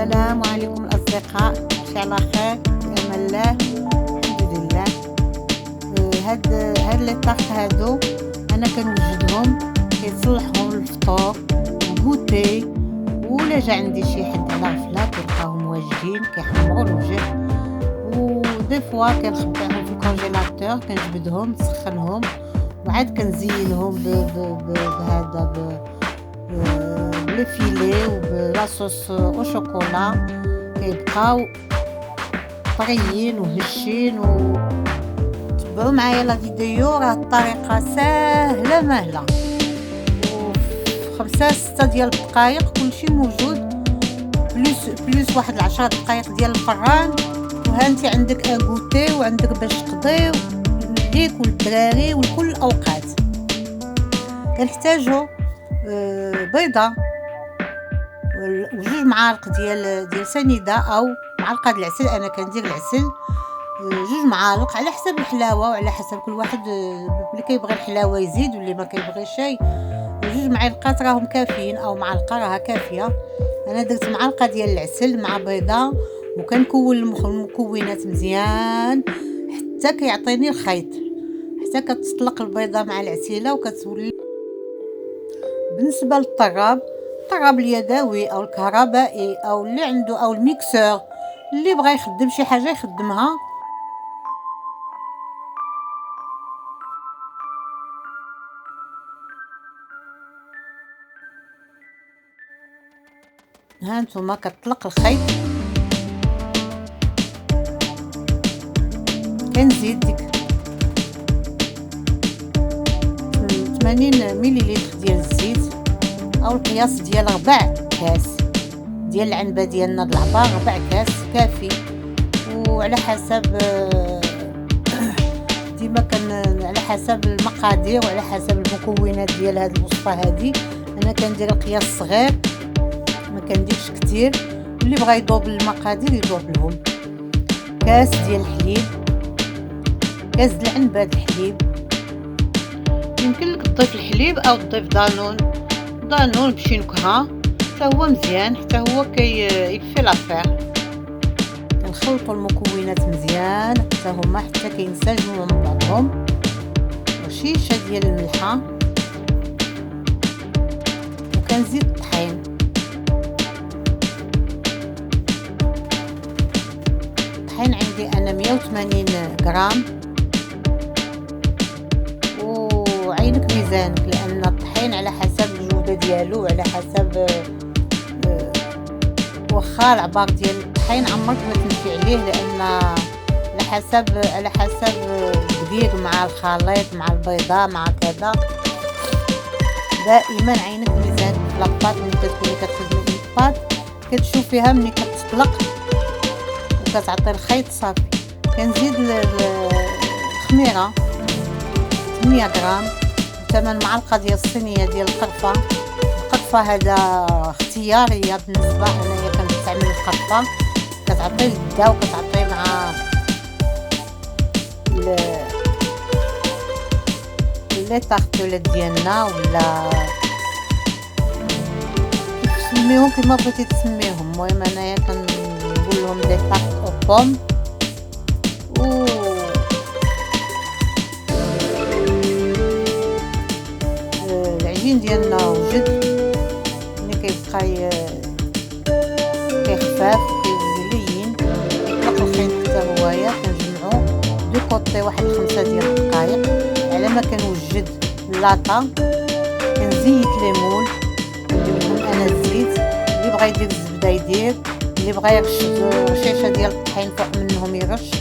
السلام عليكم الأصدقاء، ماشي على خير بأمان الله. الحمد لله. هاد لي طاق هادو أنا كنوجدهم كيصلحهم الفطور الكوتي، ولا جا عندي شي حد على غفلة كنلقاهم واجدين كيحمروا الوجه، ودي فوا كنخبيهم في الكونجيلاتور كنجبدهم نسخنهم وعاد كنزينهم بهذا بلي فيلي وبلاصوص او شوكولا، كيبقاو طريين وهشين. تبعوا معايا لا فيديو، راه الطريقه ساهله ماهله، و 5-6 ديال الدقائق كلشي موجود، بلوس واحد 10 دقائق ديال الفران، وهانتي عندك اغوتي وعندك باش تقضي ليك والدراري ولكل الاوقات. كنحتاجو بيضه وجوج معالق ديال سنيده او معلقه د العسل. انا كندير العسل جوج معالق على حسب الحلاوه وعلى حسب كل واحد اللي كيبغي الحلاوه يزيد واللي ما كيبغيش شي. جوج معلقات راهم كافيين او معلقه راها كافيه. انا درت معلقه ديال العسل مع بيضه وكنكون المكونات مزيان حتى كيعطيني الخيط، حتى كتطلق البيضه مع العسيله وكتولي. بالنسبه للطراب اليدوي او الكهربائي او اللي عنده او الميكسور اللي بغى يخدم شي حاجه يخدمها. ها نتوما كتطلق الخيط، كنزيد ديك 80 مليلتر ديال الزيت او القياس ديال 4 كاس ديال العنبه ديالنا د العبار، 4 كاس كافي. وعلى حسب ديما على حسب المقادير وعلى حسب المكونات ديال هذه الوصفه هذه. انا كندير القياس صغير ما كنديرش كتير، اللي بغى يذوب المقادير يذوب لهم. كاس ديال الحليب، كاس د العنبه د الحليب، يمكن لك تضيف الحليب او تضيف دانون بشي نكهه حتى هو مزيان، حتى هو كيكفي لافير. كنخلطوا المكونات مزيان حتى هما حتى كينسجموا من بعضهم، وشيشه ديال الملحه، وكنزيد الطحين. الطحين عندي انا 180 غرام، وعينك ميزانك لان الطحين على حسب الجوده ديالو وعلى حسب واخا العبار ديال الطحين عمرك ما تمشي عليه، لان على حسب الدقيق مع الخليط مع البيضه مع كذا. دائما عينك ميزانك في لاباط ملي كتكوني كتخدمي لاباط كتشوفيها ملي كتطلق وكتعطي الخيط صافي. كنزيد الخميره 8 غرام، 8 معلقه ديال الصينيه ديال القرفه. القرفه هذا اختياريه بالنسبه انايا كنستعمل القرفه، كتعطي اللذه وكتعطي مع لي طارطولات ديالنا ولا تسميهم كما بغيتي تسميهم. المهم انايا كنقول لهم لي طارط او بوم. العجين ديالنا وجد ملي كيبقى كيخفاف وكيولي لين كيطلق الخيط حتى هوايا. كنجمعو دو كوطي واحد 5 ديال الدقائق على ما كنوجد اللاطه. كنزيت ليمون، ندير لهم انا الزيت، اللي بغى يدير الزبده يدير، اللي بغى يرش شيشه ديال الطحين فوق منهم يرش.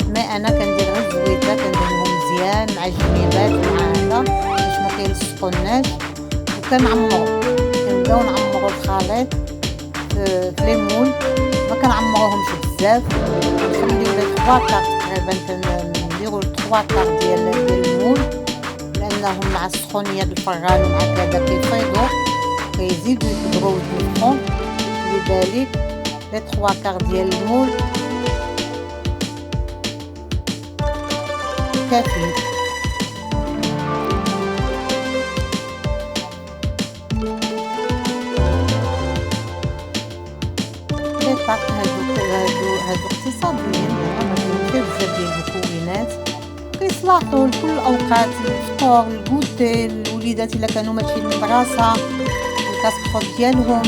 مي انا كندير غير الزويته، كنديرهم مزيان مع الجنيبات مع هذا باش ما كيلصقوناش. وكنعمرو كنبداو نعمرو الخليط في ليمون، ما كنعمروهمش بزاف، كنخليو لي 3 كارت تقريبا، كنديرو 3 كارت ديال المول، لانهم مع السخونيه د الفران ومع كذا كيفيضوا كيزيدوا يكبروا ويتنفخوا. لذلك لي 3 كارت ديال المول كافي. لاطاق هادو اقتصاديين، ما فيهمش بزاف ديال المكونات، كيصلاحوا لكل الأوقات، الفطور، الكوتي، الوليدات إلا كانوا ماشيين للمدرسة، الكاسكروط ديالهم.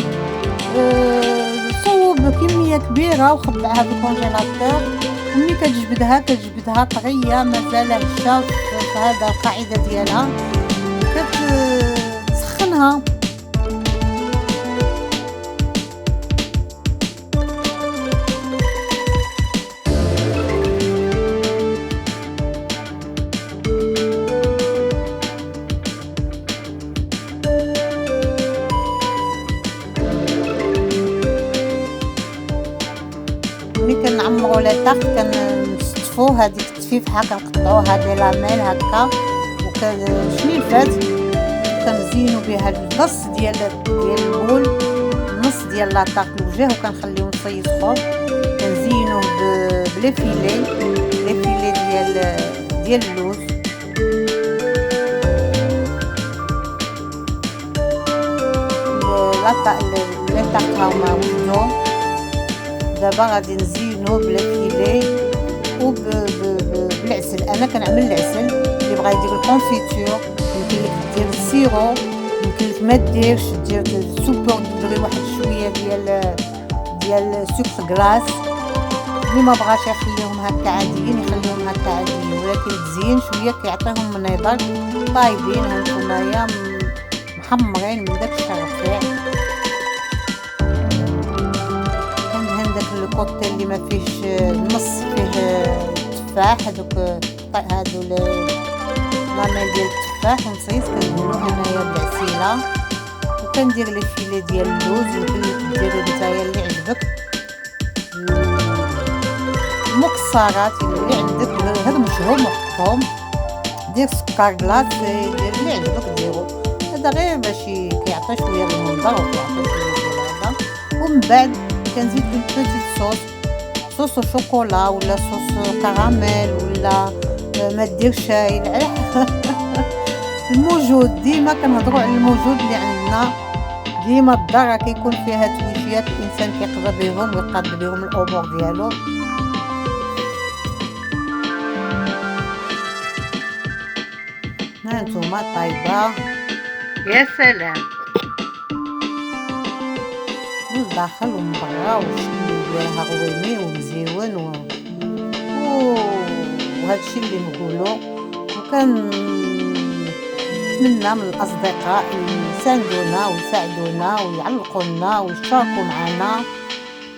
صوّب كمية كبيرة وخبّعها في الكونجيلاتور، وملي كتجبدها طرية مازال هشة في هذا القاعدة ديالها، كتسخّنها. ملي كنعمرو لاطاق كنستفو هاديك التفيفحة، كنقطعوها دي لاميل هكا، شنيفات، وكنزينو بها النص ديال البول، النص ديال لاطاق الوجه، وكنخليو نصيصهم، كنزينوه بلي فيلي ديال اللوز. لاطاق هاهما ولدو، دابا غادي نزينو بلا فيلي بالعسل. انا كنعمل العسل، اللي بغا يدير الكونفيتور يمكن لك دير السيرو، يمكن لك ما ديرش، دير السكر، ديري واحد شويه ديال سكر كلاص. اللي ما بغاش يخليهم هكا عاديين يخليهم هكا عاديين، ولكن تزين شويه كيعطيهم منظر طايبين. هانتومايا محمرين من داك الشرفيع. داك الكوطي اللي ما فيهش النص فيه تفاح، هادو لامين ديال التفاح ونصيص، كنديرو انايا بالعسيله، وكندير لي فيلي ديال اللوز. يمكن لك ديري نتايا اللي عجبك، المكسرات اللي عندك غير مشهم وحطهم، دير سكر كلاص، دير اللي عجبك ديرو، هذا غير باش كيعطي شويه المنظر وكيعطي شويه ديال هذا. ومن بعد كنزيد اون بوتيت صوص شوكولا ولا صوص كراميل، ولا ما دير شاي العيح. الموجود ديما كنهضروا على الموجود اللي عندنا، ديما الدار كيكون فيها تويشيات الانسان كيقضى بهم ويقاد بهم الامور ديالو. هانتوما طايبه يا سلام، من الداخل ومن برا، والشكل ديالها غويني ومزيون وهادشي اللي نقولو. نتمنى من الاصدقاء يساندونا ويساعدونا ويعلقوا لنا ويشاركوا معنا.